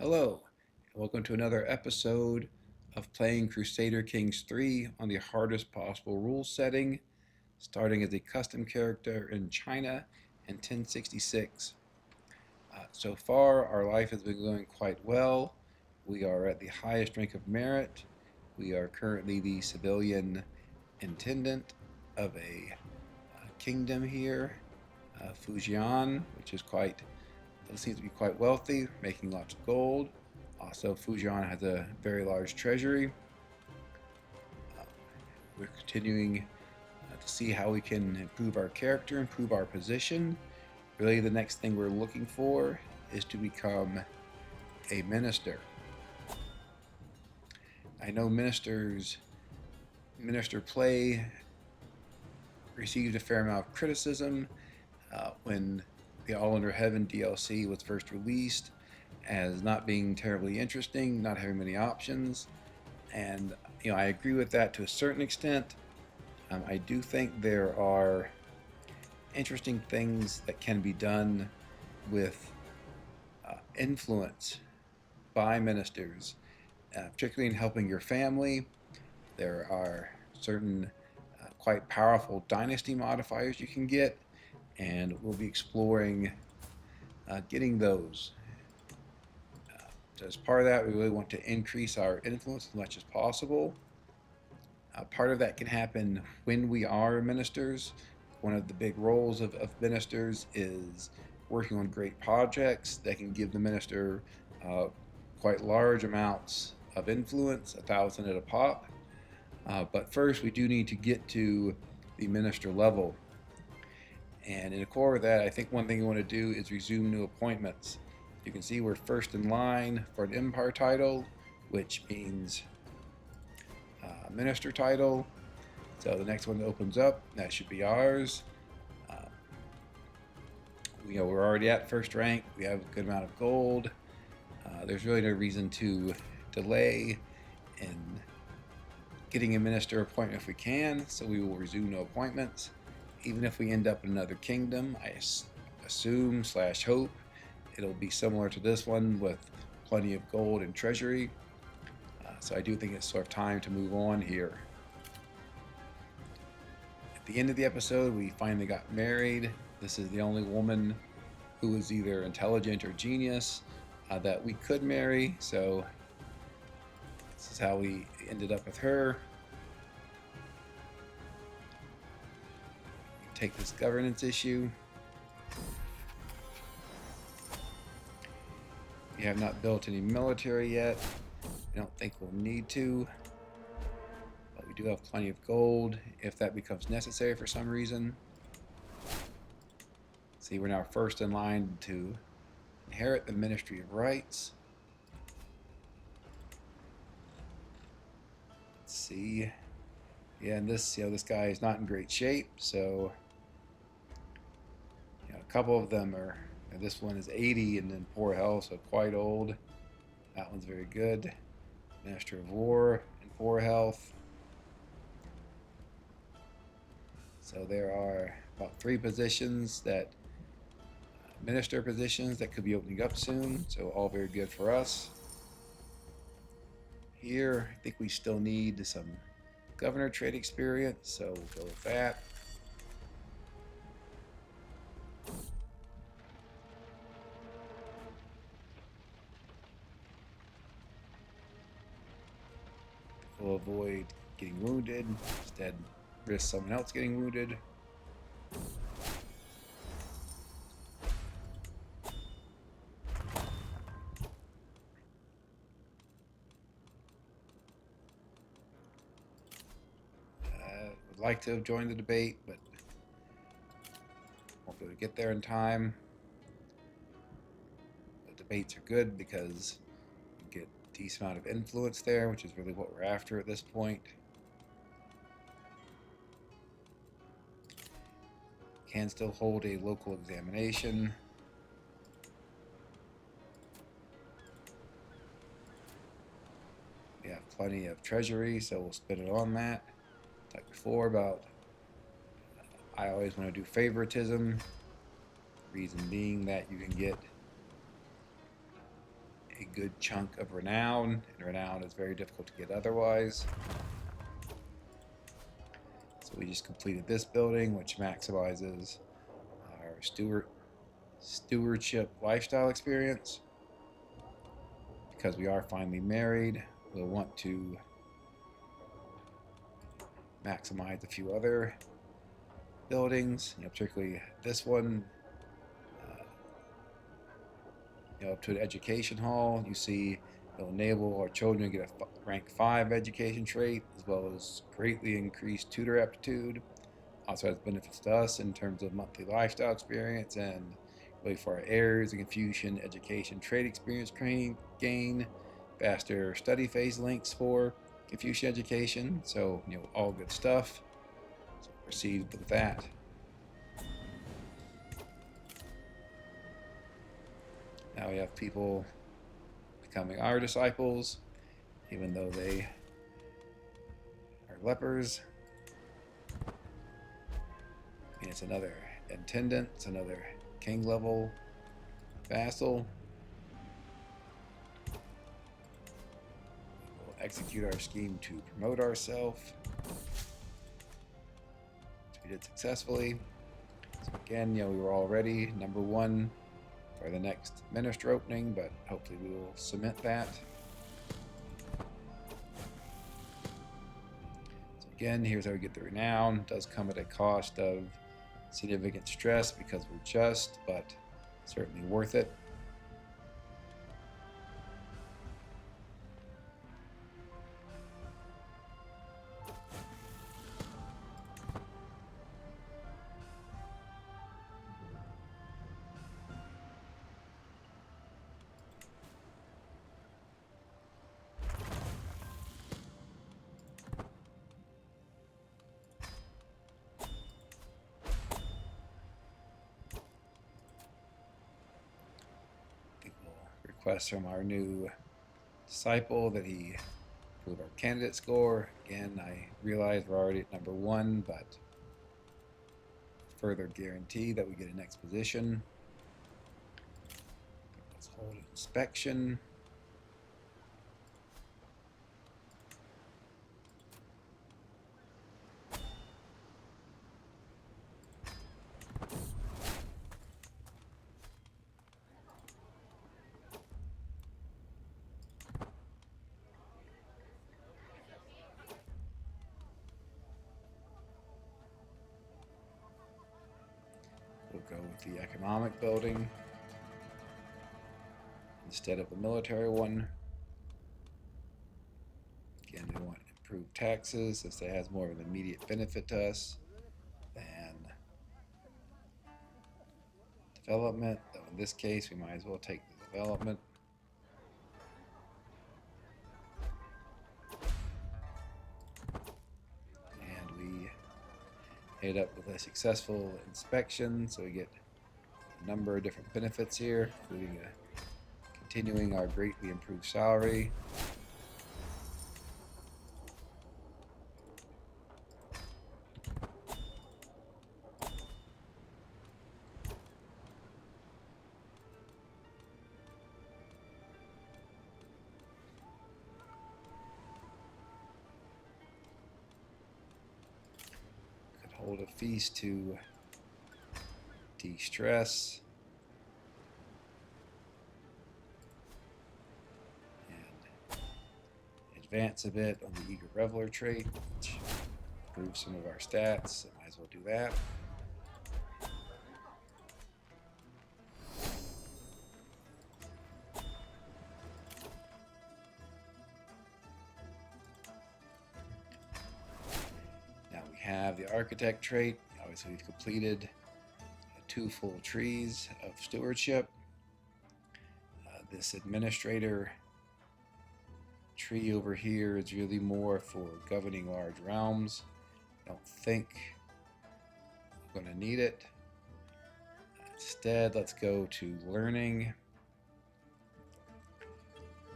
Hello, and welcome to another episode of playing Crusader Kings 3 on the hardest possible rule setting, starting as a custom character in China in 1066. So far, our life has been going quite well. We are at the highest rank of merit. We are currently the civilian intendant of a kingdom here, Fujian, which is quite seems to be quite wealthy, making lots of gold. Also, Fujian has a very large treasury. Uh, we're continuing to see how we can improve our character, improve our position. Really, the next thing we're looking for is to become a minister. I know minister play received a fair amount of criticism when the All Under Heaven DLC was first released as not being terribly interesting, not having many options. And I agree with that to a certain extent. I do think there are interesting things that can be done with influence by ministers, particularly in helping your family. There are certain quite powerful dynasty modifiers you can get, and we'll be exploring getting those. So as part of that, we really want to increase our influence as much as possible. Part of that can happen when we are ministers. One of the big roles of ministers is working on great projects that can give the minister quite large amounts of influence, 1,000 at a pop. But first, we do need to get to the minister level. And in accord with that, I think one thing you want to do is resume new appointments. You can see we're first in line for an empire title, which means minister title. So the next one that opens up, that should be ours. We're already at first rank. We have a good amount of gold. There's really no reason to delay in getting a minister appointment if we can. So we will resume no appointments. Even if we end up in another kingdom, I assume / hope it'll be similar to this one with plenty of gold and treasury. So I do think it's sort of time to move on here. At the end of the episode, we finally got married. This is the only woman who was either intelligent or genius that we could marry. So this is how we ended up with her. Take this governance issue. We have not built any military yet. I don't think we'll need to, but we do have plenty of gold if that becomes necessary for some reason. See, we're now first in line to inherit the Ministry of Rights. Let's see. Yeah, and this guy is not in great shape, so a couple of them are. This one is 80 and in poor health, so quite old. That one's very good. Minister of War in poor health. So there are about 3 positions that minister positions that could be opening up soon, so all very good for us. Here, I think we still need some governor trade experience, so we'll go with that. We'll avoid getting wounded, instead risk someone else getting wounded. Would like to have joined the debate, but won't be able to get there in time. The debates are good because you get a decent amount of influence there, which is really what we're after at this point. Can still hold a local examination. We have plenty of treasury, so we'll spend it on that. Like before about I always want to do favoritism. Reason being that you can get a good chunk of renown, and renown is very difficult to get otherwise. So we just completed this building, which maximizes our stewardship lifestyle experience. Because we are finally married, we'll want to maximize a few other buildings, particularly this one. Up to an education hall, you see it'll enable our children to get a rank 5 education trait, as well as greatly increased tutor aptitude. Also has benefits to us in terms of monthly lifestyle experience, and really for our heirs, a Confucian education trait experience gain, faster study phase links for Confucian education. So all good stuff. So proceed with that. Now we have people becoming our disciples, even though they are lepers. And it's another intendant, it's another king level vassal. We'll execute our scheme to promote ourselves, which we did successfully. So again, we were already number 1 for the next minister opening, but hopefully we will cement that. So again, here's how we get the renown. It does come at a cost of significant stress because we're just, but certainly worth it. Request from our new disciple that he improve our candidate score. Again, I realize we're already at number 1, but further guarantee that we get a next position. Let's hold an inspection. We'll go with the economic building instead of the military one. Again, we want improved taxes since that has more of an immediate benefit to us than development. Though in this case, we might as well take the development. And we ended up with a successful inspection, so we get a number of different benefits here, including continuing our greatly improved salary. Hold a feast to de-stress. And advance a bit on the eager reveler trait, which improves some of our stats, so might as well do that. Have the architect trait. Obviously, we've completed 2 full trees of stewardship. This administrator tree over here is really more for governing large realms. I don't think we're going to need it. Instead, let's go to learning,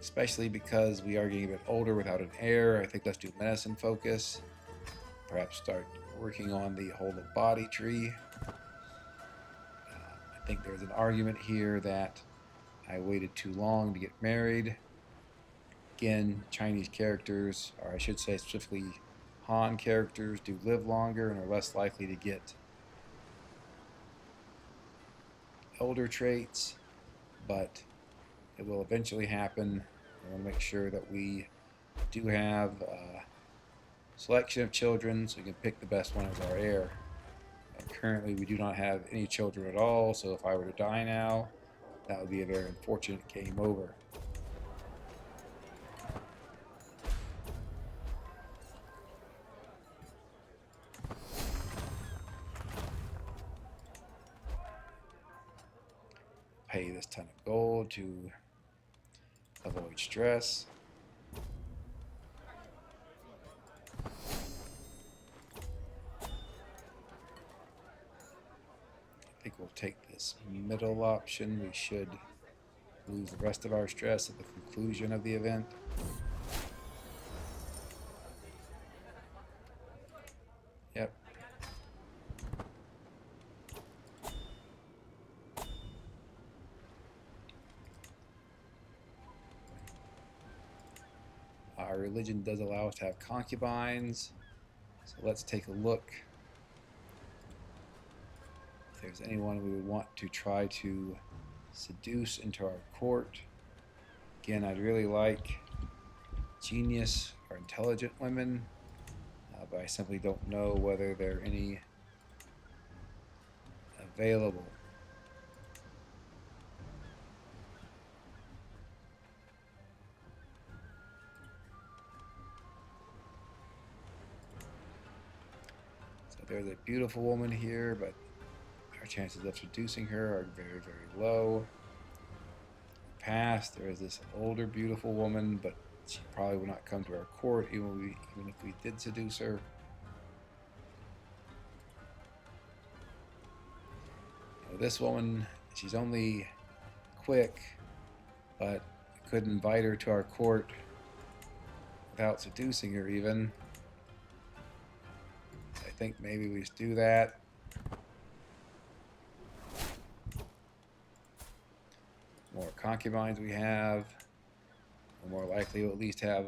especially because we are getting a bit older without an heir. I think let's do medicine focus. Perhaps start working on the whole of body tree. I think there's an argument here that I waited too long to get married. Again, Chinese characters, or I should say specifically Han characters, do live longer and are less likely to get elder traits, but it will eventually happen. I want to make sure that we do have a selection of children so we can pick the best one as our heir. And currently we do not have any children at all, so if I were to die now, that would be a very unfortunate game over. Pay this ton of gold to avoid stress. I think we'll take this middle option. We should lose the rest of our stress at the conclusion of the event. Yep. Our religion does allow us to have concubines, so let's take a look if there's anyone we would want to try to seduce into our court. Again, I'd really like genius or intelligent women, but I simply don't know whether there are any available. So there's a beautiful woman here, but our chances of seducing her are very, very low. Past, there is this older, beautiful woman, but she probably would not come to our court even if we did seduce her. Now, this woman, she's only quick, but we could invite her to our court without seducing her even. I think maybe we just do that. More concubines we have, the more likely we'll at least have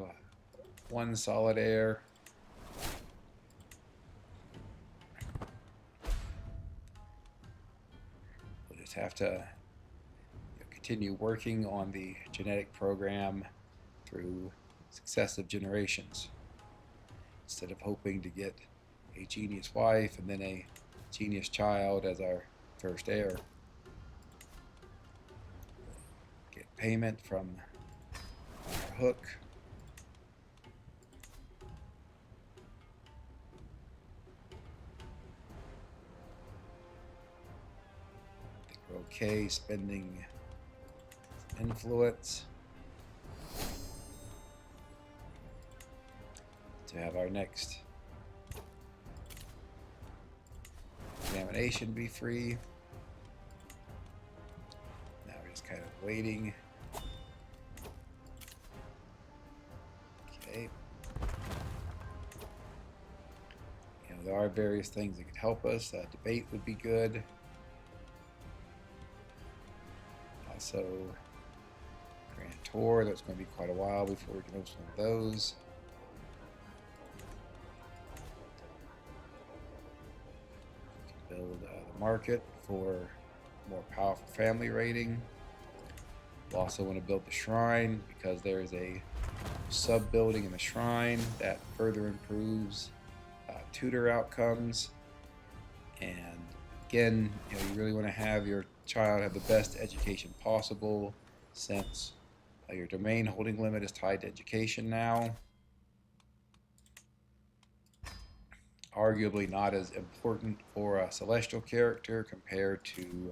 one solid heir. We'll just have to continue working on the genetic program through successive generations instead of hoping to get a genius wife and then a genius child as our first heir. Get payment from our hook. I think we're okay spending influence to have our next examination be free. Now we're just kind of waiting. Okay. You know, there are various things that could help us. Debate would be good. Also, Grand Tour, that's going to be quite a while before we can open some of those. We can build the market for more powerful family rating. We'll also want to build the shrine because there is a sub-building in the shrine that further improves tutor outcomes. And again, you know, you really want to have your child have the best education possible, since your domain holding limit is tied to education now. Arguably not as important for a celestial character compared to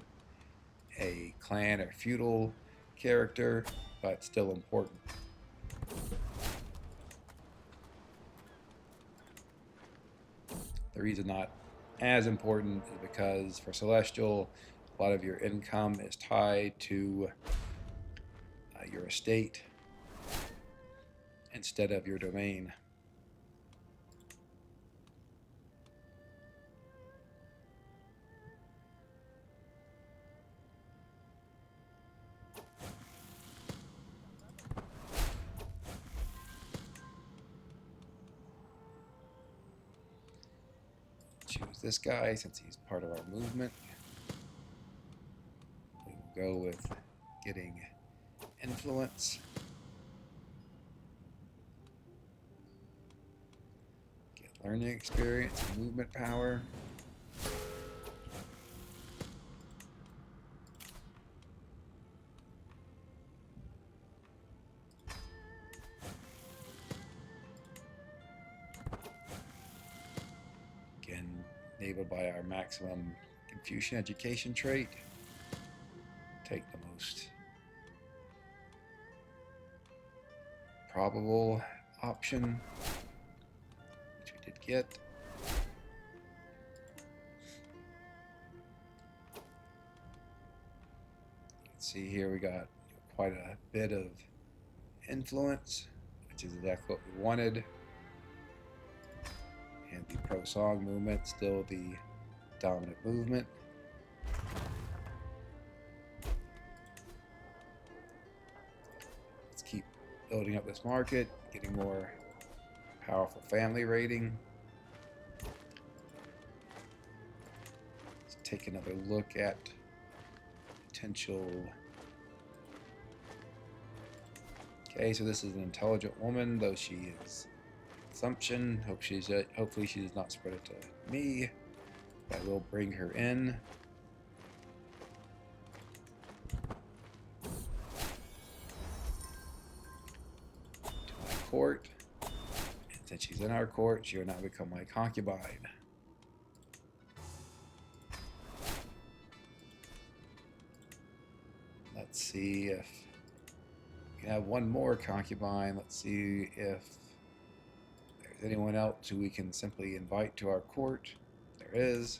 a clan or feudal character, but still important. The reason not as important is because for celestial, a lot of your income is tied to your estate instead of your domain. choose this guy since he's part of our movement. We will go with getting influence. Get learning experience and movement power. Again, enabled by our maximum Confucian education trait. Take the most probable option, which we did get. You can see here we got quite a bit of influence, which is exactly what we wanted. And the pro-song movement, still the dominant movement. Let's keep building up this market, getting more powerful family rating. Let's take another look at potential. Okay, so this is an intelligent woman, though she is assumption. Hopefully she does not spread it to me. I will bring her in. To my court. And since she's in our court, she will now become my concubine. Let's see if we can have one more concubine. Let's see if there's anyone else who we can simply invite to our court. There is.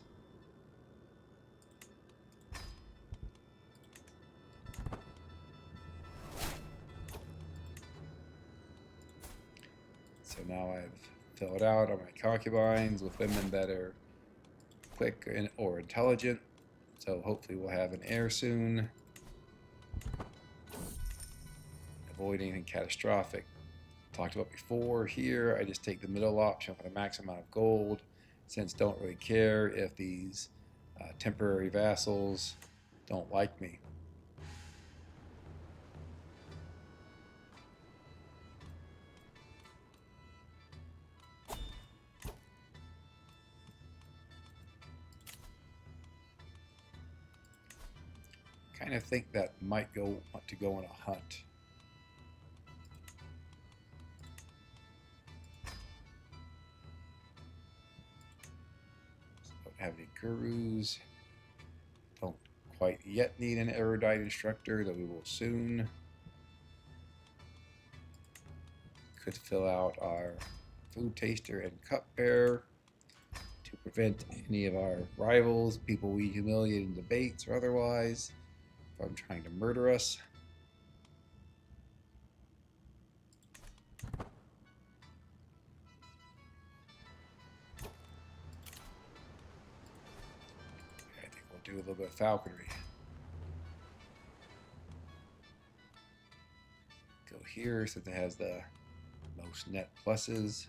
So now I've filled out all my concubines with women that are quick or intelligent. So hopefully we'll have an heir soon. Avoid anything catastrophic. Talked about before here, I just take the middle option for the max amount of gold, since don't really care if these temporary vassals don't like me. Kind of think that might want to go on a hunt. Have any gurus. Don't quite yet need an erudite instructor, though we will soon. Could fill out our food taster and cupbearer to prevent any of our rivals, people we humiliate in debates or otherwise, from trying to murder us. Do a little bit of falconry. Go here since it has the most net pluses.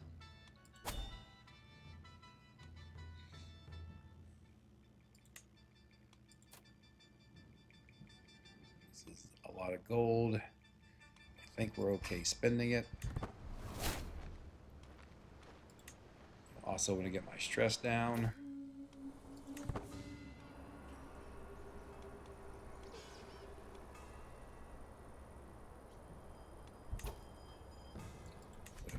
This is a lot of gold. I think we're okay spending it. Also want to get my stress down.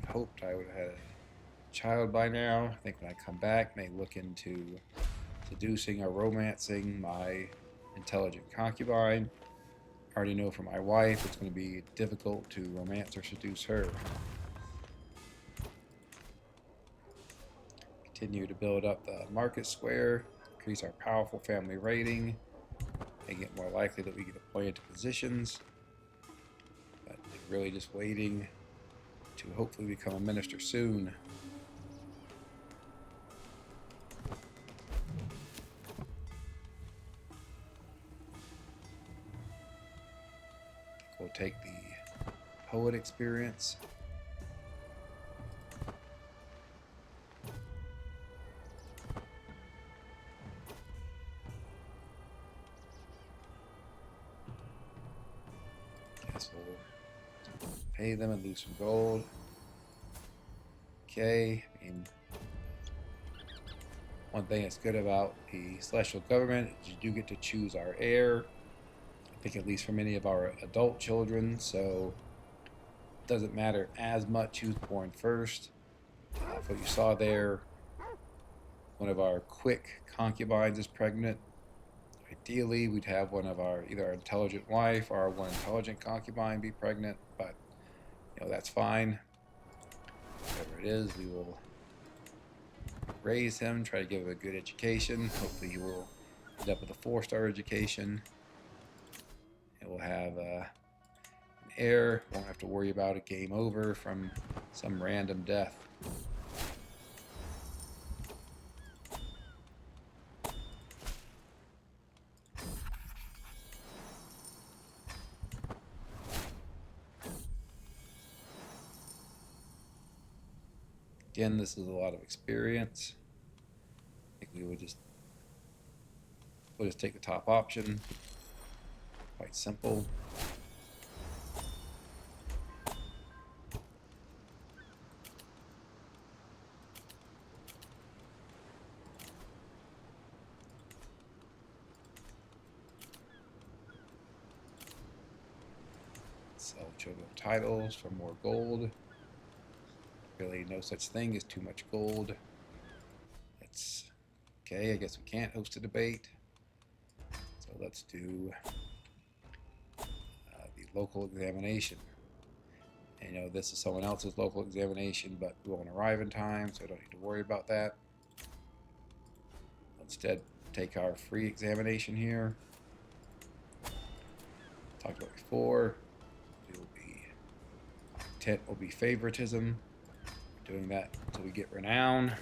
Hoped I would have had a child by now. I think when I come back, may look into seducing or romancing my intelligent concubine. I already know from my wife it's going to be difficult to romance or seduce her. Continue to build up the market square, increase our powerful family rating, make it more likely that we get appointed to positions. But really just waiting to hopefully become a minister soon. We'll take the poet experience. Guess we'll pay them and lose some gold. Okay, I mean, one thing that's good about the celestial government is you do get to choose our heir. I think at least for many of our adult children, so it doesn't matter as much who's born first. What you saw there, one of our quick concubines is pregnant. Ideally, we'd have one of our either our intelligent wife or our one intelligent concubine be pregnant, but that's fine. Whatever it is, we will raise him, try to give him a good education. Hopefully, he will end up with a 4-star education. And we'll have an heir. Won't have to worry about a game over from some random death. Again, this is a lot of experience. I think we'll just take the top option. Quite simple. Sell children titles for more gold. Really no such thing as too much gold. That's okay. I guess we can't host a debate. So let's do the local examination. And this is someone else's local examination, but we won't arrive in time, so I don't need to worry about that. Instead, take our free examination here. Talked about before. Intent will be favoritism. Doing that until we get renown.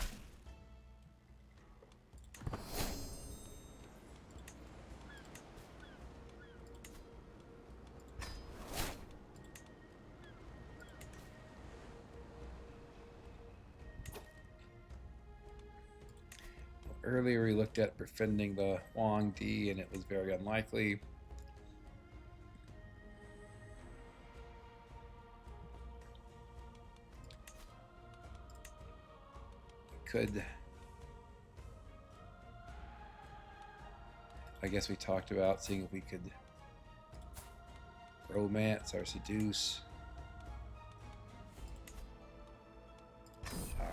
Earlier we looked at befriending the Wang Di, and it was very unlikely. Could, I guess we talked about seeing if we could romance or seduce our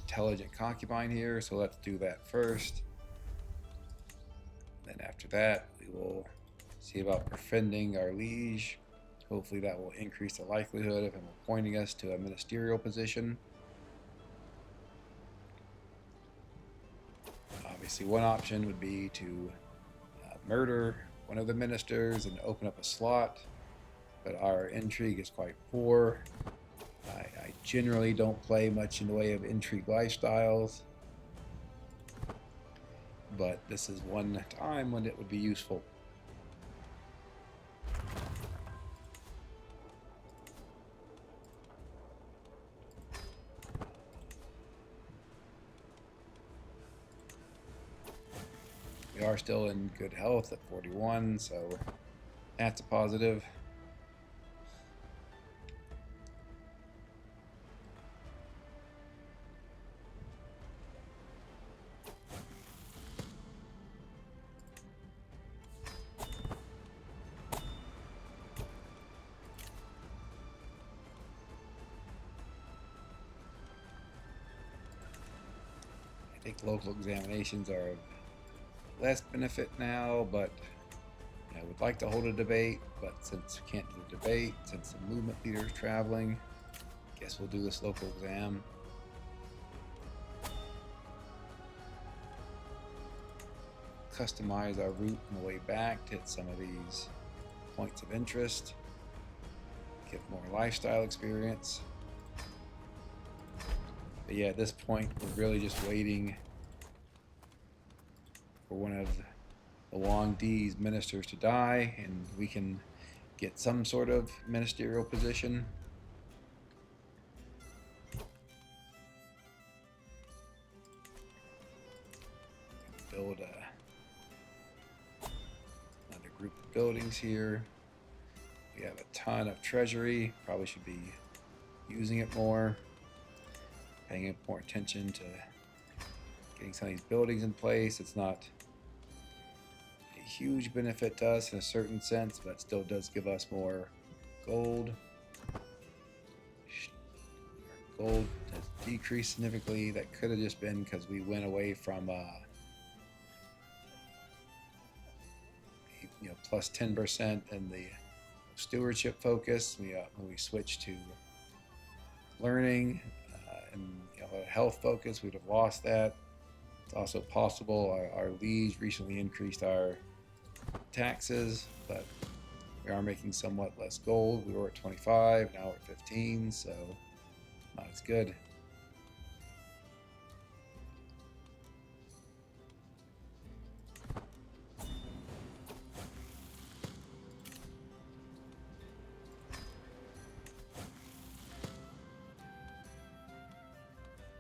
intelligent concubine here, so let's do that first. Then after that we will see about befriending our liege. Hopefully that will increase the likelihood of him appointing us to a ministerial position. Obviously, one option would be to murder one of the ministers and open up a slot, but our intrigue is quite poor. I generally don't play much in the way of intrigue lifestyles, but this is one time when it would be useful. We are still in good health at 41, so that's a positive. I think local examinations are of less benefit now, but I would like to hold a debate, but since we can't do a debate, since the movement leader is traveling, I guess we'll do this local exam. Customize our route on the way back to hit some of these points of interest, get more lifestyle experience. But yeah, at this point, we're really just waiting for one of the Wang Di's ministers to die, and we can get some sort of ministerial position. Build another group of buildings here. We have a ton of treasury. Probably should be using it more. Paying more attention to getting some of these buildings in place. It's not a huge benefit to us in a certain sense, but still does give us more gold. Gold has decreased significantly. That could have just been because we went away from plus 10% in the stewardship focus. When we switched to learning and health focus, we'd have lost that. It's also possible our liege recently increased our taxes, but we are making somewhat less gold. We were at 25, now we're at 15, so not as good.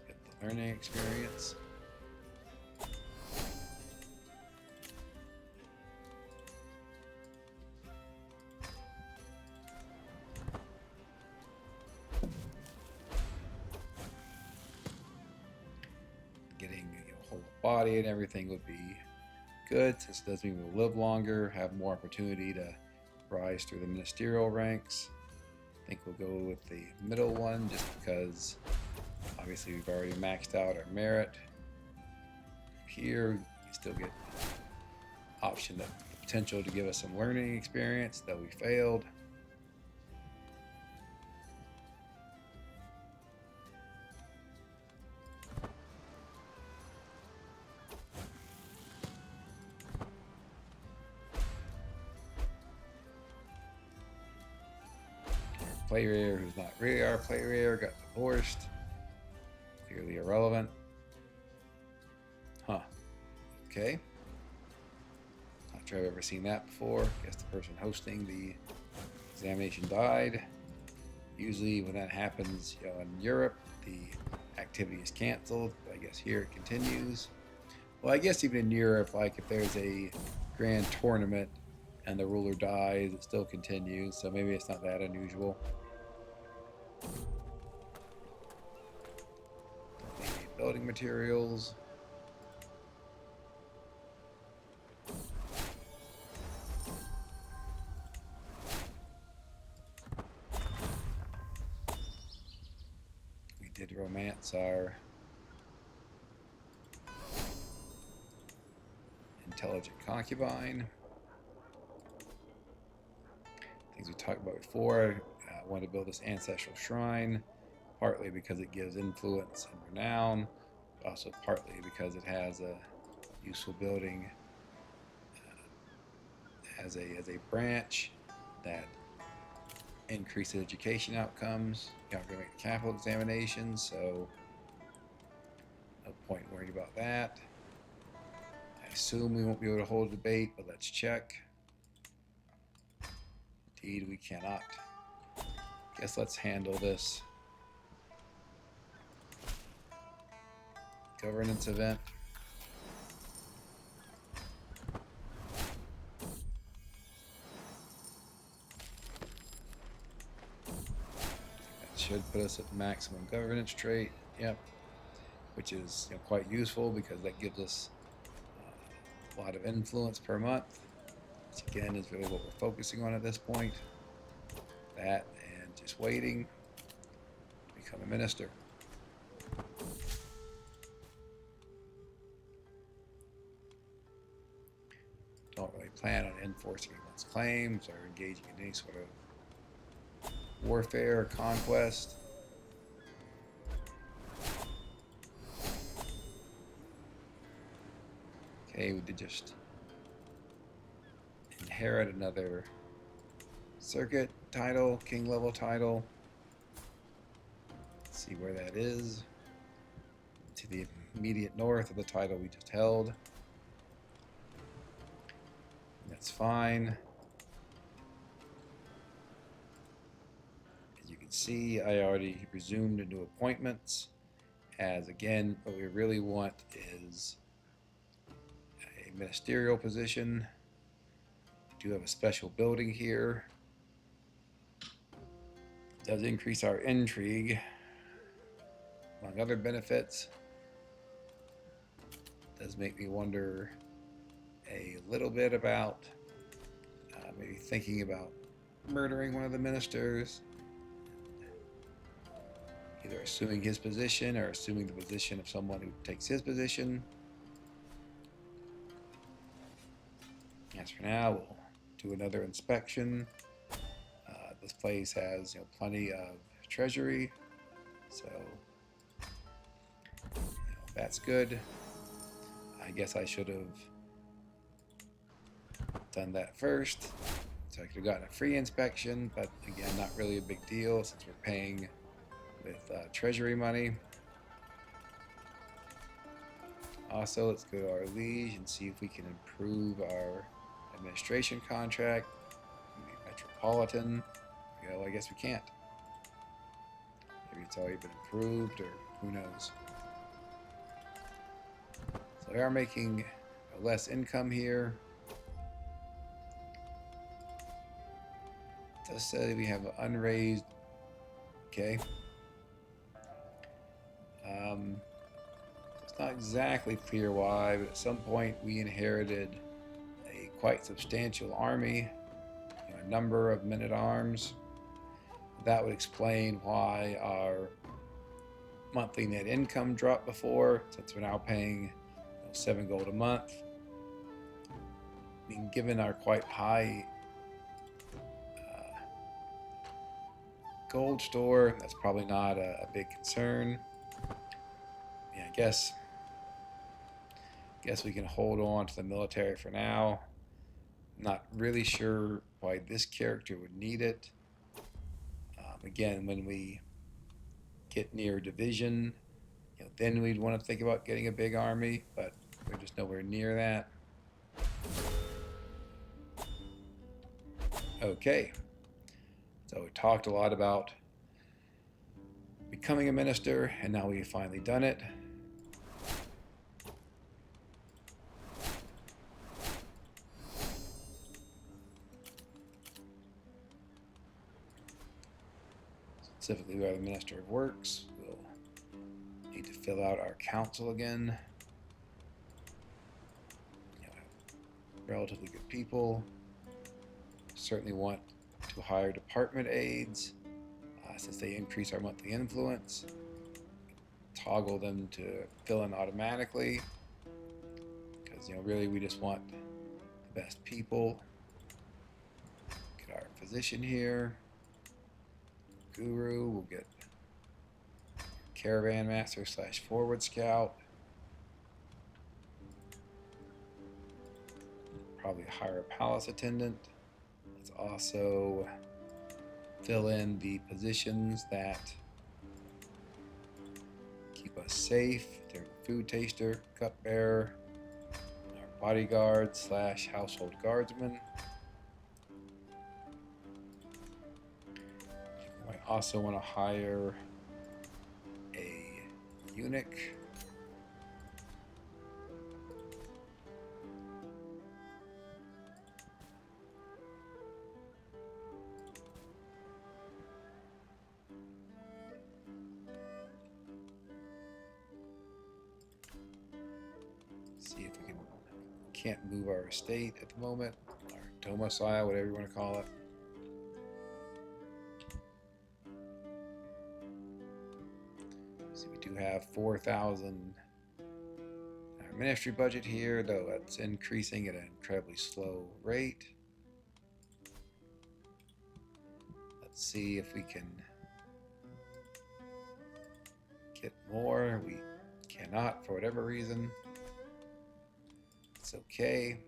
Get the learning experience. Getting a whole body and everything would be good, since it does mean we'll live longer, have more opportunity to rise through the ministerial ranks. I think we'll go with the middle one just because obviously we've already maxed out our merit. Here we still get the option, that the potential to give us some learning experience, though we failed. Player heir who's not really our player heir got divorced. Clearly irrelevant. Huh. Okay. Not sure I've ever seen that before. Guess the person hosting the examination died. Usually when that happens, in Europe, the activity is canceled. But I guess here it continues. Well, I guess even in Europe, like if there's a grand tournament and the ruler dies, it still continues. So maybe it's not that unusual. Don't need any building materials. We did romance our intelligent concubine. Things we talked about before. I wanted to build this ancestral shrine, partly because it gives influence and renown, but also partly because it has a useful building as a branch that increases education outcomes. You're not going to make capital examinations, so no point worrying about that. I assume we won't be able to hold a debate, but let's check. Indeed, we cannot. Guess let's handle this governance event. That should put us at maximum governance trait. Yep, which is quite useful because that gives us a lot of influence per month, which again is really what we're focusing on at this point. That and just waiting to become a minister. Don't really plan on enforcing anyone's claims or engaging in any sort of warfare or conquest. Okay, we did just inherit another circuit title, king level title. Let's see where that is. To the immediate north of the title we just held. That's fine. As you can see, I already resumed new appointments, as again, what we really want is a ministerial position. We do have a special building here Does increase our intrigue, among other benefits. Does make me wonder a little bit about maybe thinking about murdering one of the ministers, either assuming his position or assuming the position of someone who takes his position. As for now, we'll do another inspection. This place has plenty of treasury, so that's good. I guess I should have done that first, so I could have gotten a free inspection, but again, not really a big deal since we're paying with treasury money. Also, let's go to our liege and see if we can improve our administration contract. Maybe metropolitan. Well, I guess we can't. Maybe it's already been improved, or who knows. So we are making less income here. It does say we have an unraised. Okay. It's not exactly clear why, but at some point we inherited a quite substantial army, a number of men-at-arms. That would explain why our monthly net income dropped before, since we're now paying 7 gold a month. I mean, given our quite high gold store, that's probably not a big concern. Yeah, I guess we can hold on to the military for now. Not really sure why this character would need it. Again, when we get near division, then we'd want to think about getting a big army, but we're just nowhere near that. Okay, so we talked a lot about becoming a minister, and now we've finally done it. Specifically, we are the Minister of Works. We'll need to fill out our council again. Relatively good people. Certainly want to hire department aides since they increase our monthly influence. Toggle them to fill in automatically because really we just want the best people. Get our physician here. Guru, we'll get caravan master / forward scout. Probably hire a palace attendant. Let's also fill in the positions that keep us safe. They're food taster, cupbearer, our bodyguard / household guardsman. I also want to hire a eunuch. See if we can't move our estate at the moment, our domicile, whatever you want to call it. We do have 4,000 our ministry budget here, though that's increasing at an incredibly slow rate. Let's see if we can get more. We cannot for whatever reason. It's okay.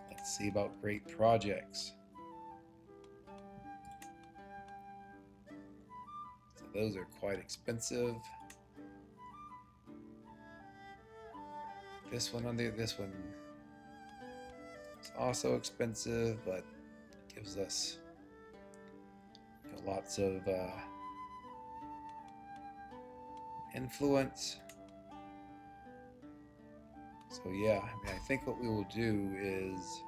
Let's see about great projects. Those are quite expensive. This one is also expensive, but gives us lots of influence. So yeah, I think what we will do is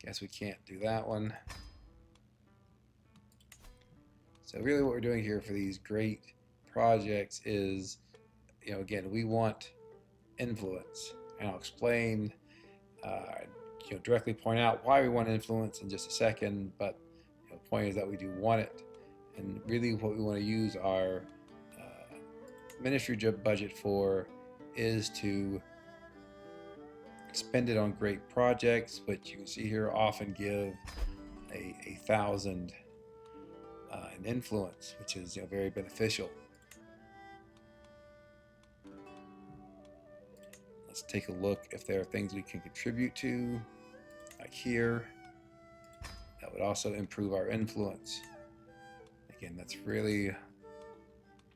Guess we can't do that one. So really what we're doing here for these great projects is, again, we want influence. And I'll explain, directly point out why we want influence in just a second, but the point is that we do want it. And really what we want to use our ministry budget for is to spend it on great projects, which you can see here often give a 1,000 in influence, which is very beneficial. Let's take a look if there are things we can contribute to, like here. That would also improve our influence. Again, that's really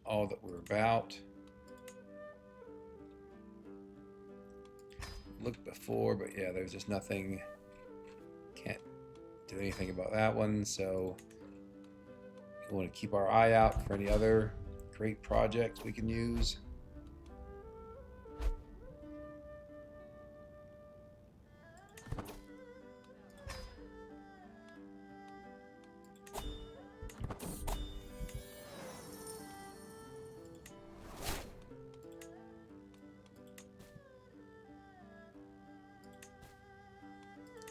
all that we're about. Looked before, but yeah, there's just nothing. Can't do anything about that one, so we want to keep our eye out for any other great projects we can use.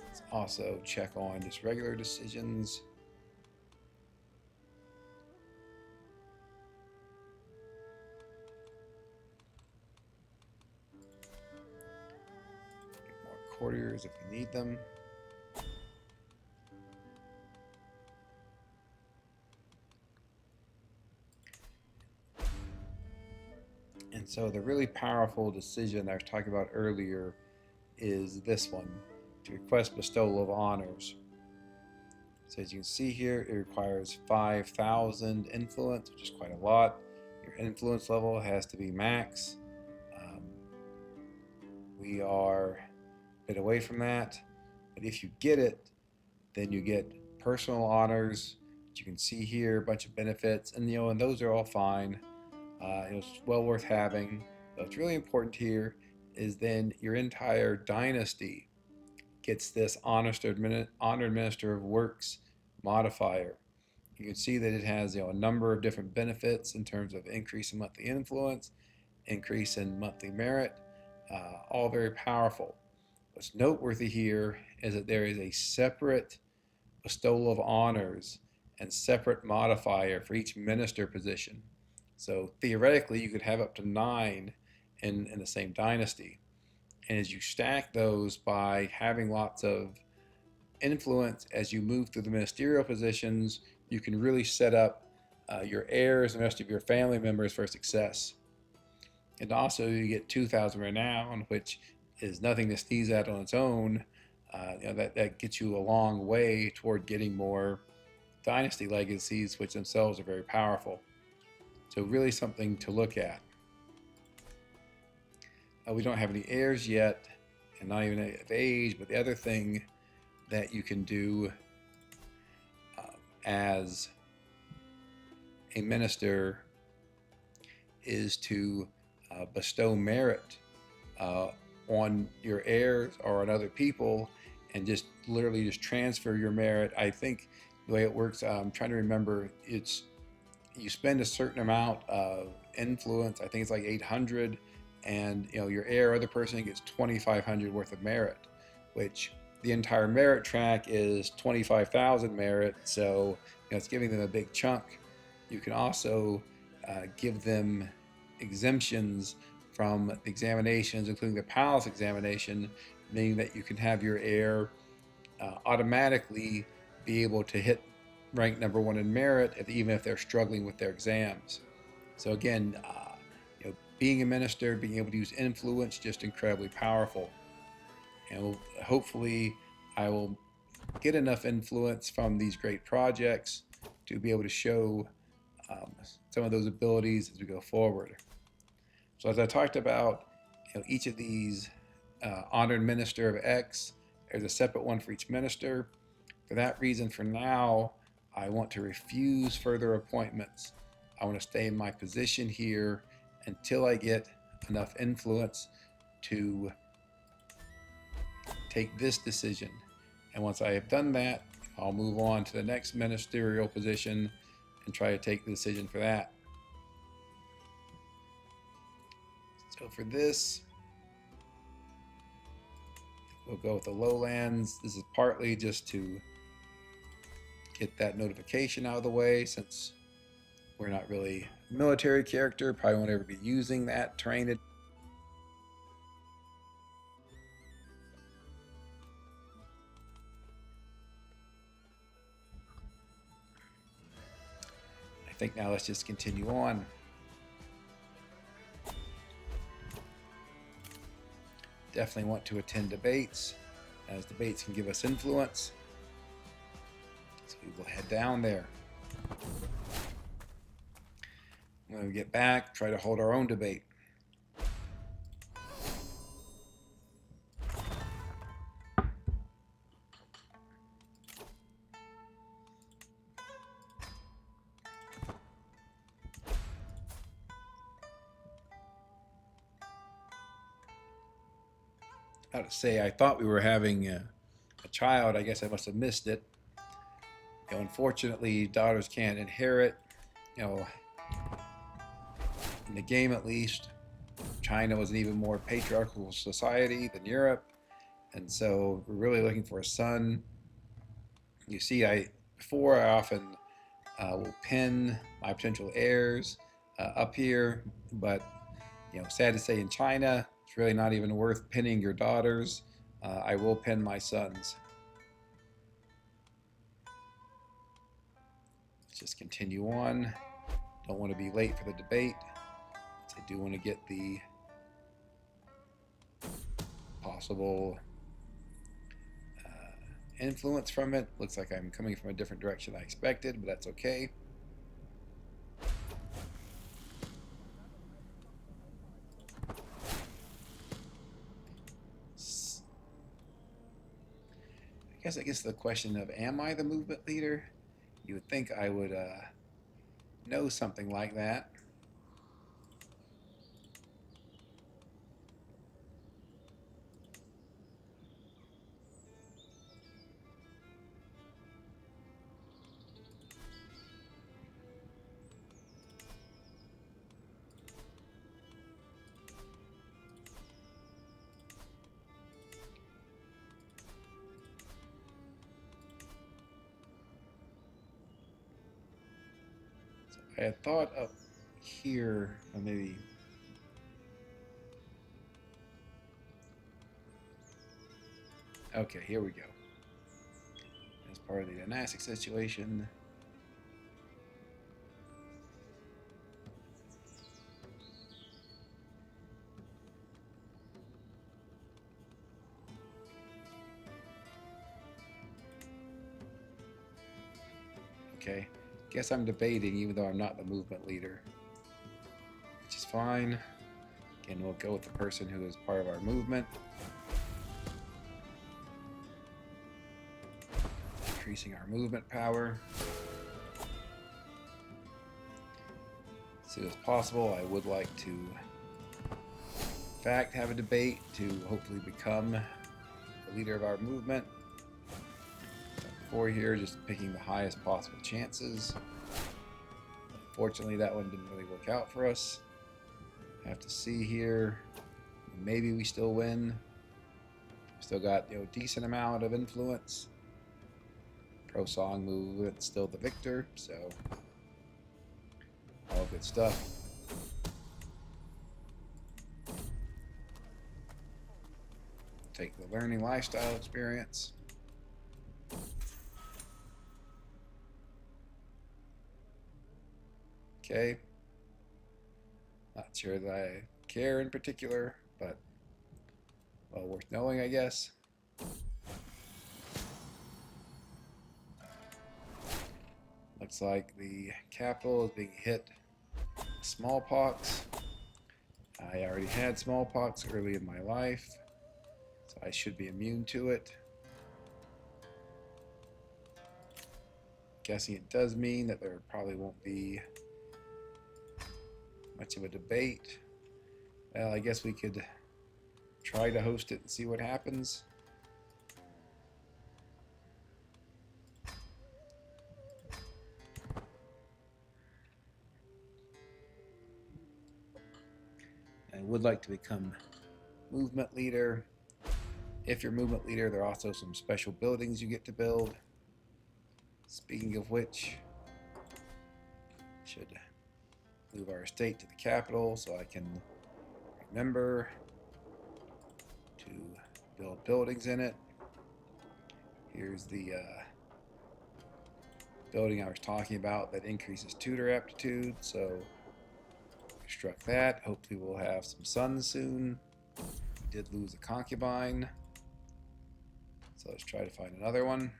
Let's also check on just regular decisions. Courtiers if we need them. And so the really powerful decision I was talking about earlier is this one, to request bestowal of honors. So as you can see here, it requires 5,000 influence, which is quite a lot. Your influence level has to be max. We are bit away from that, but if you get it, then you get personal honors, which you can see here, a bunch of benefits, and and those are all fine. It's well worth having. But what's really important here is then your entire dynasty gets this honored minister of works modifier. You can see that it has a number of different benefits in terms of increase in monthly influence, increase in monthly merit, all very powerful. What's noteworthy here is that there is a separate bestowal of honors and separate modifier for each minister position. So theoretically, you could have up to 9 in the same dynasty. And as you stack those by having lots of influence as you move through the ministerial positions, you can really set up your heirs and the rest of your family members for success. And also you get 2,000 renown, which is nothing to sneeze at on its own. That gets you a long way toward getting more dynasty legacies, which themselves are very powerful. So really something to look at. We don't have any heirs yet, and not even of age, but the other thing that you can do as a minister is to bestow merit on your heirs or on other people, and just literally just transfer your merit. I think the way it works, I'm trying to remember, it's you spend a certain amount of influence, I think it's like 800, and your heir or other person gets 2,500 worth of merit, which the entire merit track is 25,000 merit, so it's giving them a big chunk. You can also give them exemptions from examinations, including the palace examination, meaning that you can have your heir automatically be able to hit rank #1 in merit, even if they're struggling with their exams. So again, being a minister, being able to use influence, just incredibly powerful. And hopefully I will get enough influence from these great projects to be able to show some of those abilities as we go forward. So as I talked about, each of these honored minister of X, there's a separate one for each minister. For that reason, for now, I want to refuse further appointments. I want to stay in my position here until I get enough influence to take this decision. And once I have done that, I'll move on to the next ministerial position and try to take the decision for that. So for this, we'll go with the lowlands. This is partly just to get that notification out of the way, since we're not really a military character, probably won't ever be using that terrain. I think now let's just continue on. Definitely want to attend debates, as debates can give us influence. So we will head down there. When we get back, try to hold our own debate. I have to say, I thought we were having a child. I guess I must have missed it. Unfortunately, daughters can't inherit. In the game at least, China was an even more patriarchal society than Europe, and so we're really looking for a son. You see, before I often will pin my potential heirs up here, but sad to say, in China, it's really not even worth pinning your daughters. I will pin my sons. Let's just continue on. Don't want to be late for the debate. I do want to get the possible influence from it. Looks like I'm coming from a different direction than I expected, but that's okay. I guess the question of, am I the movement leader? You would think I would know something like that. I had thought up here, or maybe. Okay, here we go. As part of the dynastic situation. Okay, guess I'm debating even though I'm not the movement leader, which is fine. Again, we'll go with the person who is part of our movement. Increasing our movement power. As soon as possible, I would like to, in fact, have a debate to hopefully become the leader of our movement. For here, just picking the highest possible chances. Unfortunately, that one didn't really work out for us. I have to see here. Maybe we still win. Still got a decent amount of influence. Pro Song movement still the victor, so all good stuff. Take the learning lifestyle experience. Okay. Not sure that I care in particular, but well worth knowing, I guess. Looks like the capital is being hit with smallpox. I already had smallpox early in my life, so I should be immune to it. Guessing it does mean that there probably won't be much of a debate. Well, I guess we could try to host it and see what happens. would like to become movement leader. If you're movement leader, there are also some special buildings you get to build. Speaking of which, should move our estate to the capital so I can remember to build buildings in it. Here's the building I was talking about that increases tutor aptitude, so construct that. Hopefully we'll have some sons soon. We did lose a concubine, so let's try to find another one.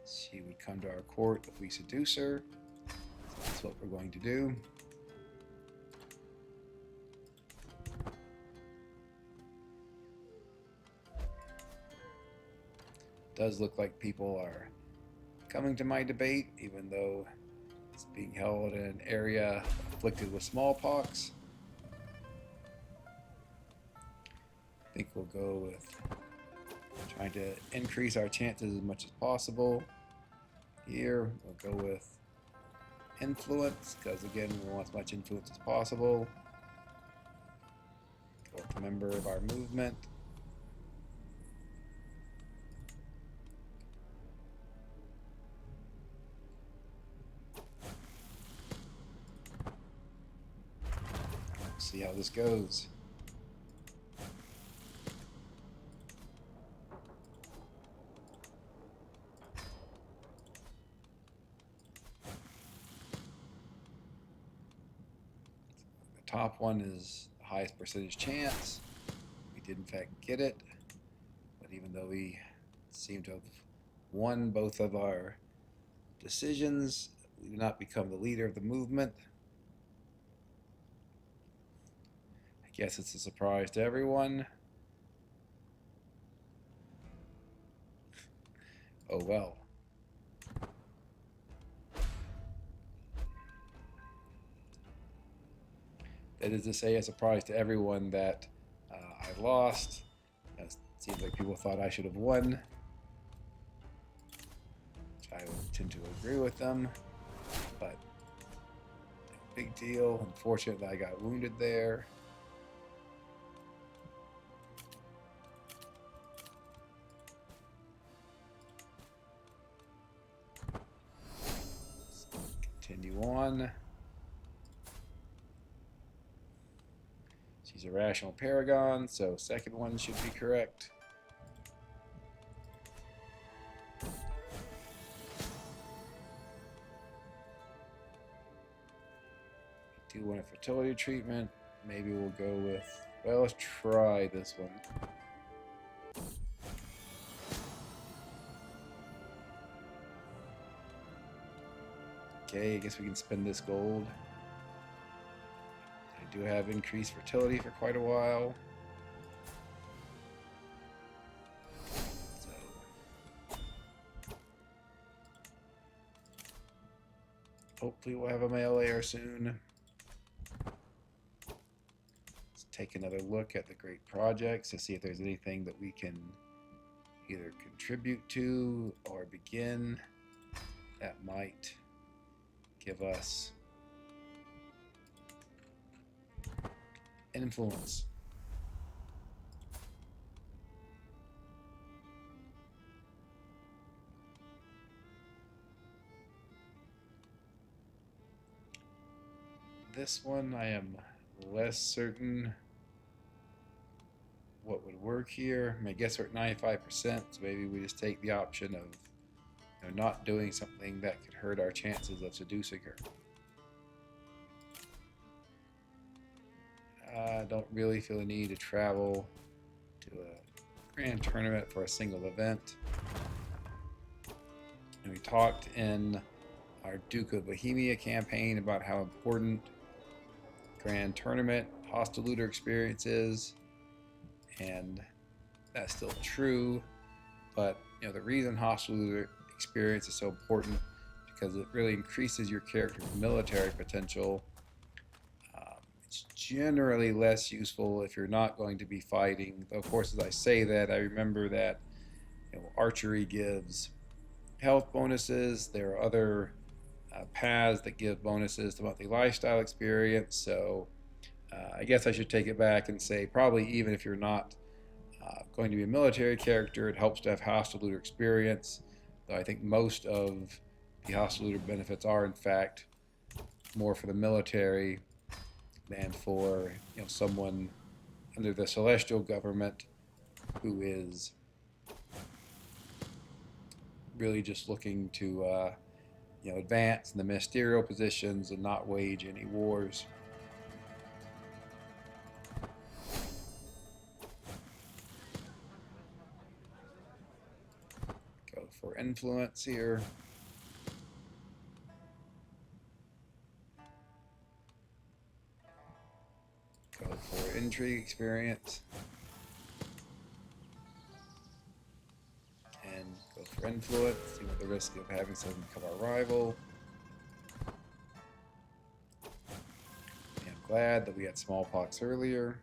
She would come to our court if we seduce her. So that's what we're going to do. Does look like people are coming to my debate, even though it's being held in an area afflicted with smallpox. I think we'll go with trying to increase our chances as much as possible. Here, we'll go with influence, because again, we want as much influence as possible. Go with a member of our movement. See how this goes. The top one is the highest percentage chance. We did in fact get it, but even though we seem to have won both of our decisions, we do not become the leader of the movement. I guess it's a surprise to everyone. Oh well. That is to say, a surprise to everyone that I lost. It seems like people thought I should have won. I would tend to agree with them, but big deal. Unfortunately, I got wounded there. Continue on. She's a rational paragon, so second one should be correct. Do want a fertility treatment. Maybe we'll go with, well, let's try this one. Okay, I guess we can spend this gold. I do have increased fertility for quite a while. So hopefully we'll have a male heir soon. Let's take another look at the great projects to see if there's anything that we can either contribute to or begin that might give us influence. This one I am less certain what would work here. I guess we're at 95%, so maybe we just take the option of not doing something that could hurt our chances of seducing her. I don't really feel the need to travel to a grand tournament for a single event. And we talked in our Duke of Bohemia campaign about how important grand tournament hostile looter experience is, and that's still true, but the reason hostile looter experience is so important because it really increases your character's military potential. It's generally less useful if you're not going to be fighting. Though, of course, as I say that, I remember that archery gives health bonuses. There are other paths that give bonuses to monthly lifestyle experience. So I guess I should take it back and say probably even if you're not going to be a military character, it helps to have hostile looter experience. Though I think most of the hostile looter benefits are in fact more for the military than for someone under the celestial government who is really just looking to advance in the ministerial positions and not wage any wars. Go for influence here. Go for intrigue experience. And go for influence. See what the risk of having someone become our rival. And I'm glad that we had smallpox earlier.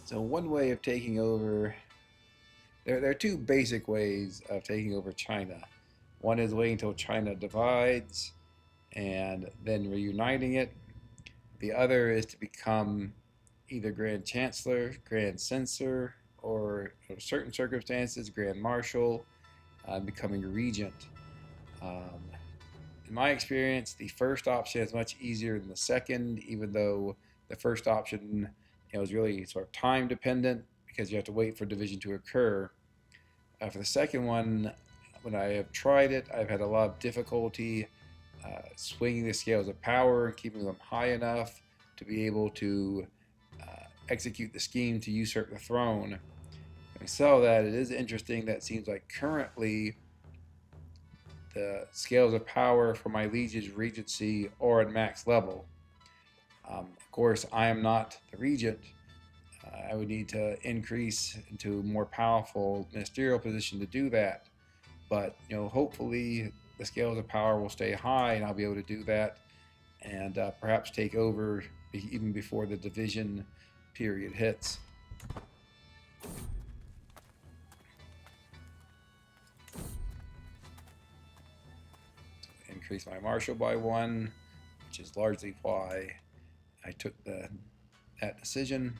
So one way of taking over, there are two basic ways of taking over China. One is waiting until China divides and then reuniting it. The other is to become either Grand Chancellor, Grand Censor, or in certain circumstances, Grand Marshal, becoming regent. Um, in my experience, the first option is much easier than the second, even though the first option is really sort of time dependent because you have to wait for division to occur. For the second one, when I have tried it, I've had a lot of difficulty swinging the scales of power, keeping them high enough to be able to execute the scheme to usurp the throne. And so that it is interesting that it seems like currently the scales of power for my liege's regency are at max level. Of course, I am not the regent. I would need to increase into a more powerful ministerial position to do that. But hopefully the scales of power will stay high, and I'll be able to do that, and perhaps take over even before the division period hits. Increase my marshal by 1, which is largely why I took that decision.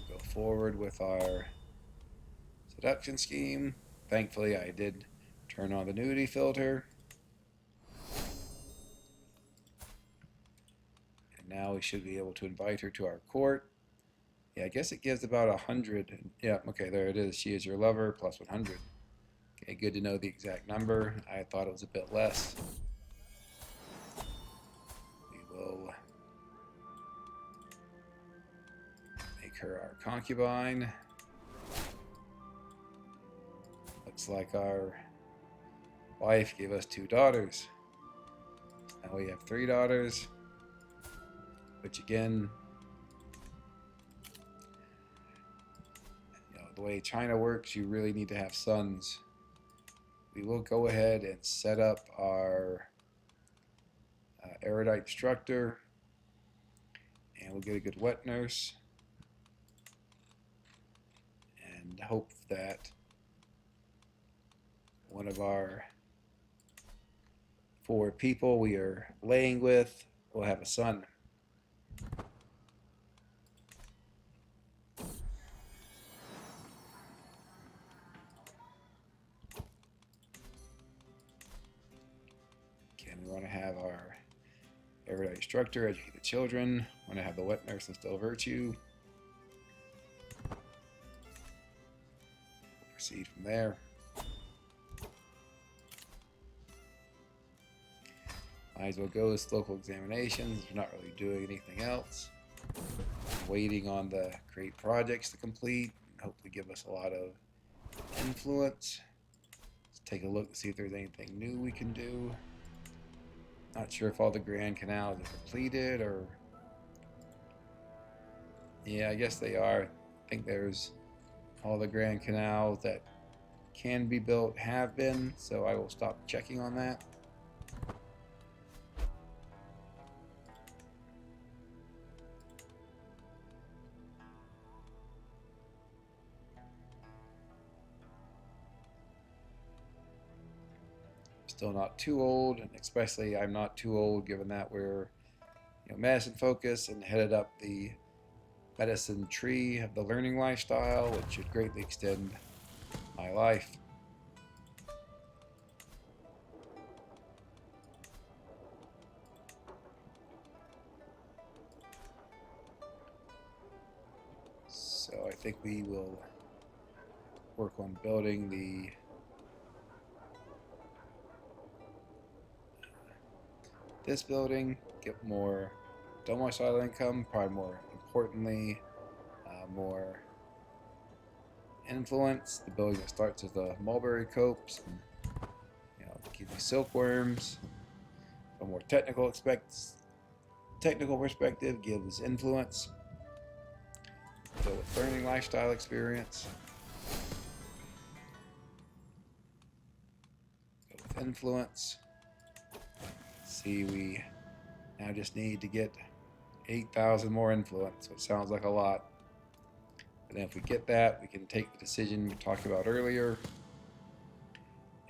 Go forward with our seduction scheme. Thankfully, I did turn on the nudity filter. And now we should be able to invite her to our court. Yeah, I guess it gives about 100. Yeah, okay, there it is. She is your lover, plus 100. Okay, good to know the exact number. I thought it was a bit less. We will make her our concubine. Looks like our wife gave us 2 daughters. Now we have 3 daughters, which again, the way China works, you really need to have sons. We will go ahead and set up our erudite instructor, and we'll get a good wet nurse, and hope that one of our 4 people we are laying with will have a son. Again, we want to have our erudite instructor educate the children. We want to have the wet nurse instill virtue. We'll proceed from there. Might as well go with local examinations. We're not really doing anything else. Waiting on the create projects to complete, and hopefully give us a lot of influence. Let's take a look to see if there's anything new we can do. Not sure if all the Grand Canals are completed or... Yeah, I guess they are. I think there's all the Grand Canals that can be built have been, so I will stop checking on that. Still not too old, and especially I'm not too old given that we're medicine focused and headed up the medicine tree of the learning lifestyle, which should greatly extend my life. So I think we will work on building this building, get more domicile income, probably more importantly, more influence. The building that starts with the mulberry copes, and, give you silkworms. A more technical perspective gives influence. So with learning lifestyle experience, go with influence. See, we now just need to get 8,000 more influence, which sounds like a lot. But then if we get that, we can take the decision we talked about earlier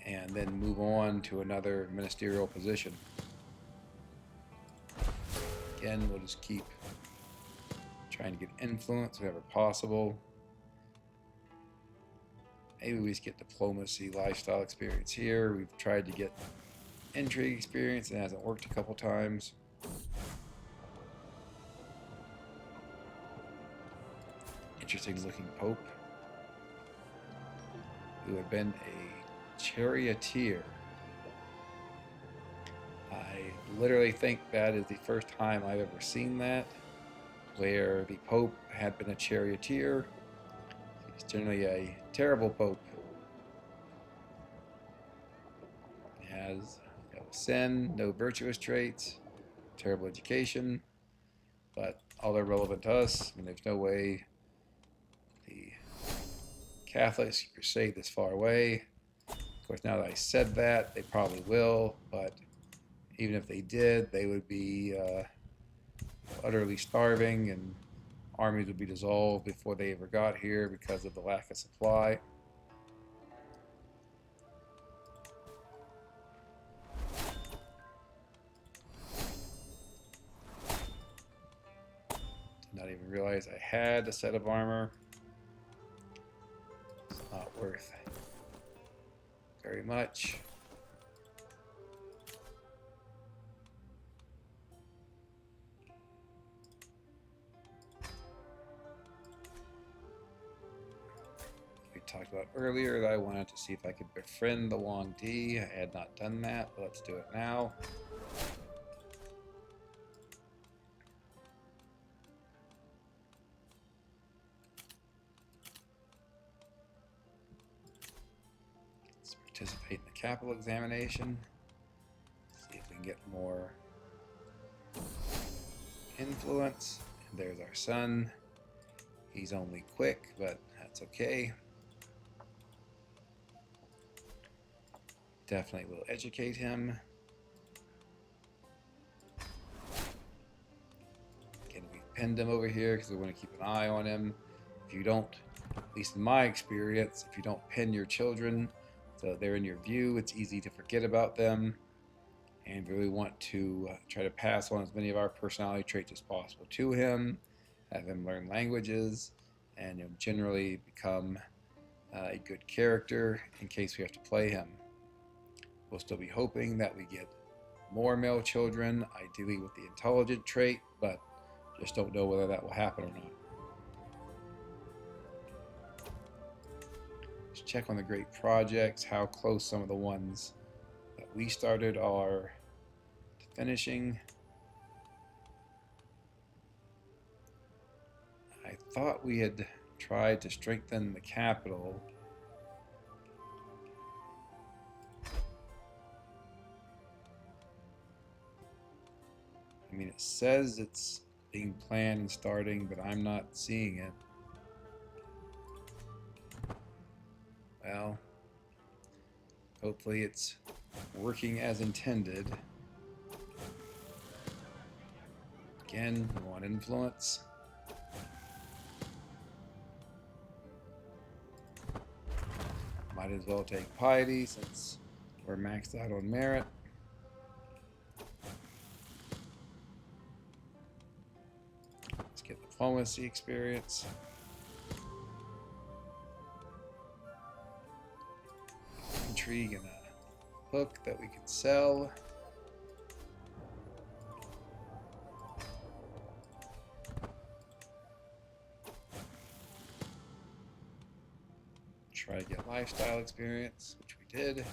and then move on to another ministerial position. Again, we'll just keep trying to get influence whenever possible. Maybe we just get diplomacy, lifestyle experience here. We've tried to get intrigue experience and it hasn't worked a couple times. Interesting looking pope who had been a charioteer. I literally think that is the first time I've ever seen that, where the pope had been a charioteer. He's generally a terrible pope. He has no sin, no virtuous traits, terrible education, but all they're relevant to us. I mean, there's no way the Catholics can crusade this far away. Of course, now that I said that, they probably will, but even if they did, they would be utterly starving and armies would be dissolved before they ever got here because of the lack of supply. Did not even realize I had a set of armor. It's not worth very much. Talked about earlier that I wanted to see if I could befriend the Long D. I had not done that, but let's do it now. Let's participate in the capital examination. See if we can get more influence. And there's our son. He's only quick, but that's okay. Definitely will educate him. Again, we've pinned him over here because we want to keep an eye on him. If you don't, at least in my experience, if you don't pin your children so they're in your view, it's easy to forget about them. And we really want to try to pass on as many of our personality traits as possible to him, have him learn languages, and generally become a good character in case we have to play him. We'll still be hoping that we get more male children, ideally with the intelligent trait, but just don't know whether that will happen or not. Let's check on the great projects, how close some of the ones that we started are to finishing. I thought we had try to strengthen the capital. I mean, it says it's being planned and starting, but I'm not seeing it. Well, hopefully it's working as intended. Again, we want influence. Might as well take piety since we're maxed out on merit. Let's get diplomacy experience. Intrigue and a hook that we can sell. Try to get lifestyle experience, which we did.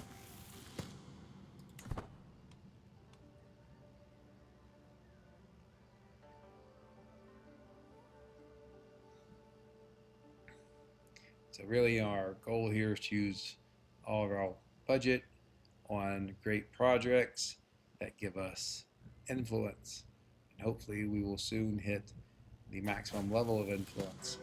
So really our goal here is to use all of our budget on great projects that give us influence. And hopefully we will soon hit the maximum level of influence.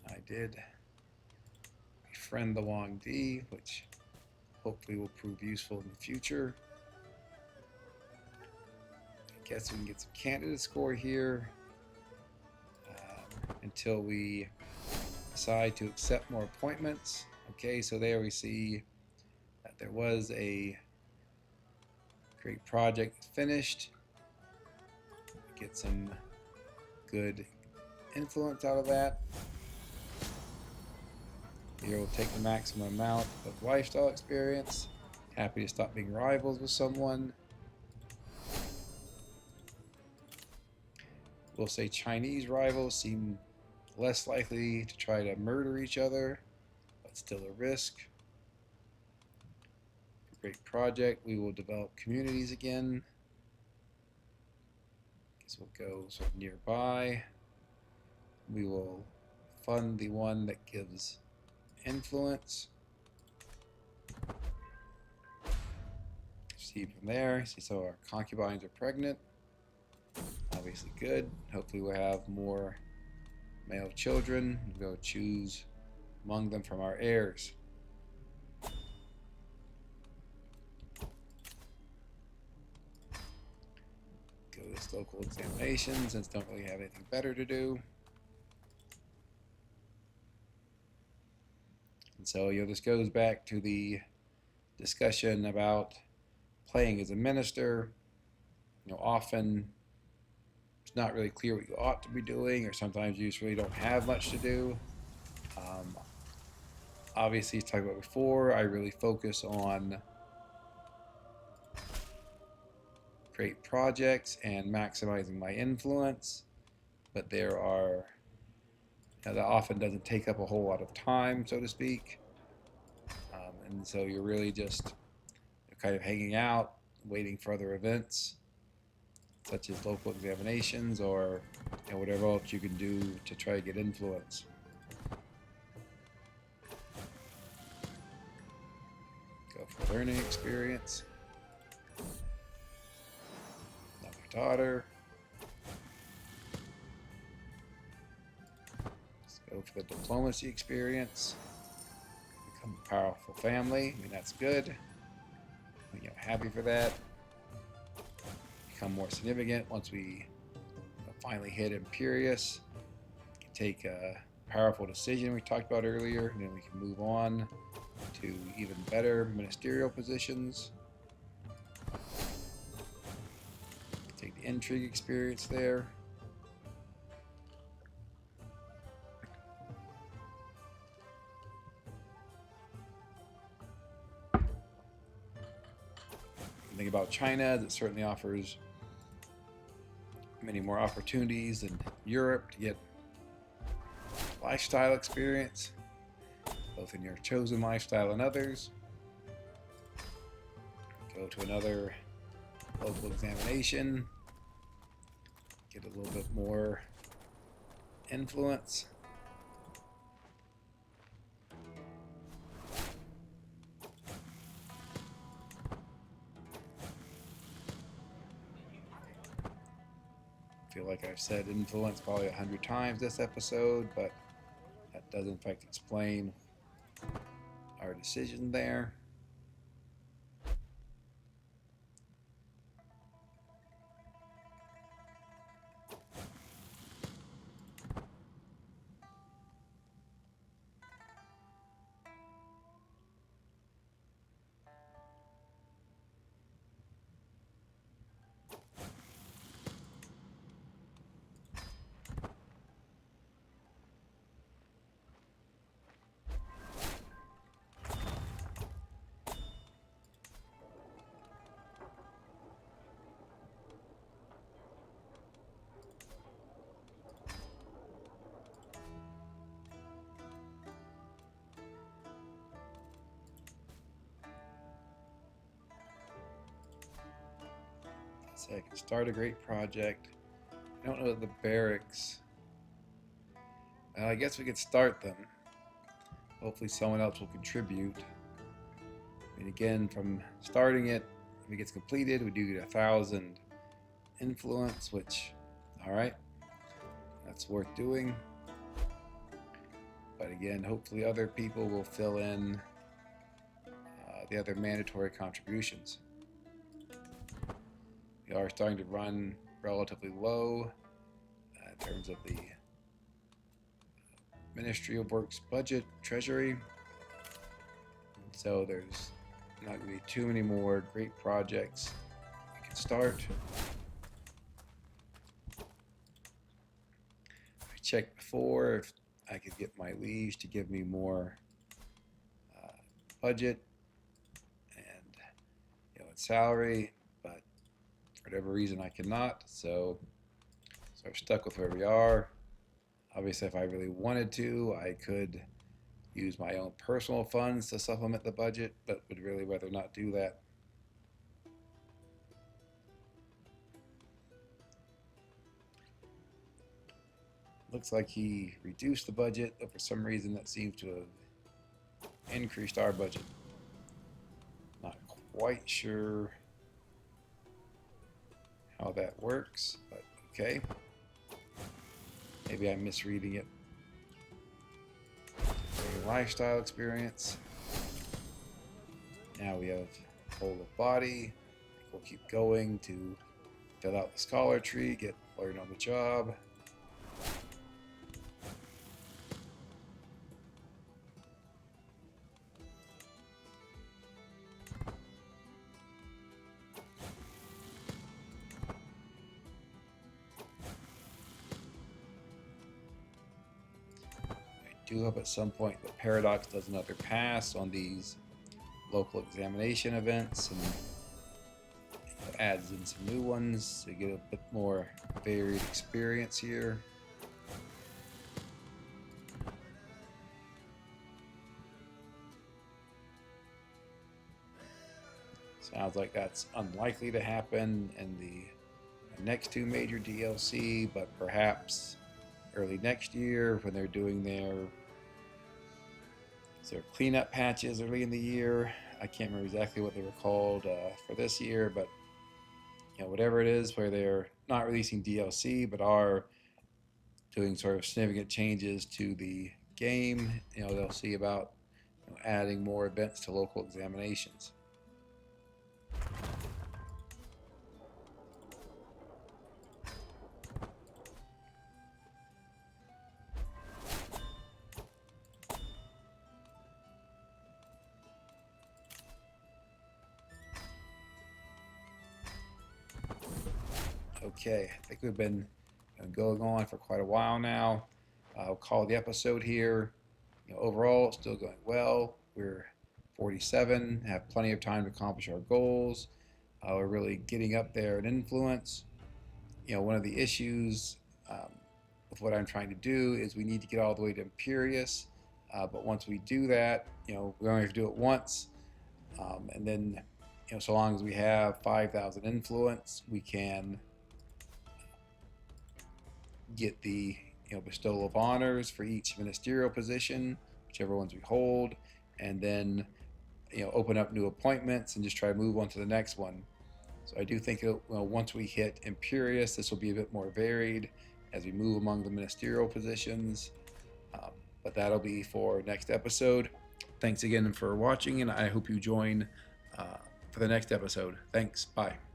I did befriend the Wang Di, which hopefully will prove useful in the future. I guess we can get some candidate score here until we decide to accept more appointments. Okay, so there we see that there was a great project finished. Get some good influence out of that. Here we'll take the maximum amount of lifestyle experience. Happy to stop being rivals with someone. We'll say Chinese rivals seem less likely to try to murder each other, but still a risk. Great project. We will develop communities again. Guess we'll go sort of nearby. We will fund the one that gives influence. See from there. See, so our concubines are pregnant. Obviously good. Hopefully we'll have more male children. We'll choose among them from our heirs. Go to this local examination since don't really have anything better to do. And so, this goes back to the discussion about playing as a minister. Often it's not really clear what you ought to be doing, or sometimes you just really don't have much to do. Obviously, as talked about before, I really focus on great projects and maximizing my influence, but there are that often doesn't take up a whole lot of time, so to speak, and so you're really just kind of hanging out, waiting for other events, such as local examinations or whatever else you can do to try to get influence. Go for learning experience. Another daughter. Let's go for the diplomacy experience. Become a powerful family. I mean, that's good. Happy for that. Become more significant once we finally hit Imperious. Take a powerful decision we talked about earlier, and then we can move on to even better ministerial positions. Take the intrigue experience there. The thing about China is it certainly offers many more opportunities than Europe to get lifestyle experience. both in your chosen lifestyle and others. Go to another local examination, get a little bit more influence. I feel like I've said influence probably 100 times this episode, but that does in fact explain our decision there. So I can start a great project. I don't know the barracks. I guess we could start them. Hopefully someone else will contribute. And again, from starting it, if it gets completed, we do get 1,000 influence, which, all right, that's worth doing. But again, hopefully other people will fill in the other mandatory contributions. We are starting to run relatively low in terms of the Ministry of Works budget, Treasury. So there's not going to be too many more great projects we can start. I checked before if I could get my liege to give me more budget and salary, but for whatever reason I cannot. So we're stuck with where we are. Obviously, if I really wanted to, I could use my own personal funds to supplement the budget, but would really rather not do that. Looks like he reduced the budget, but for some reason that seems to have increased our budget. Not quite sure how that works, but okay. Maybe I'm misreading it. Lifestyle experience. Now we have whole of body. We'll keep going to fill out the scholar tree, get learned on the job. I do hope at some point the Paradox does another pass on these local examination events and adds in some new ones to get a bit more varied experience here. Sounds like that's unlikely to happen in the next two major DLC, but perhaps early next year when they're doing their cleanup patches early in the year. I can't remember exactly what they were called for this year, but whatever it is, where they're not releasing DLC but are doing sort of significant changes to the game, they'll see about adding more events to local examinations. Okay, I think we've been going on for quite a while now. I'll call the episode here. Overall, it's still going well. We're 47, have plenty of time to accomplish our goals. We're really getting up there in influence. One of the issues with what I'm trying to do is we need to get all the way to Imperius But once we do that, we only have to do it once, and then so long as we have 5,000 influence, we can get the bestowal of honors for each ministerial position, whichever ones we hold, and then open up new appointments and just try to move on to the next one. So I do think once we hit Imperious, this will be a bit more varied as we move among the ministerial positions. Um, but that'll be for next episode. Thanks again for watching, and I hope you join for the next episode. Thanks. Bye.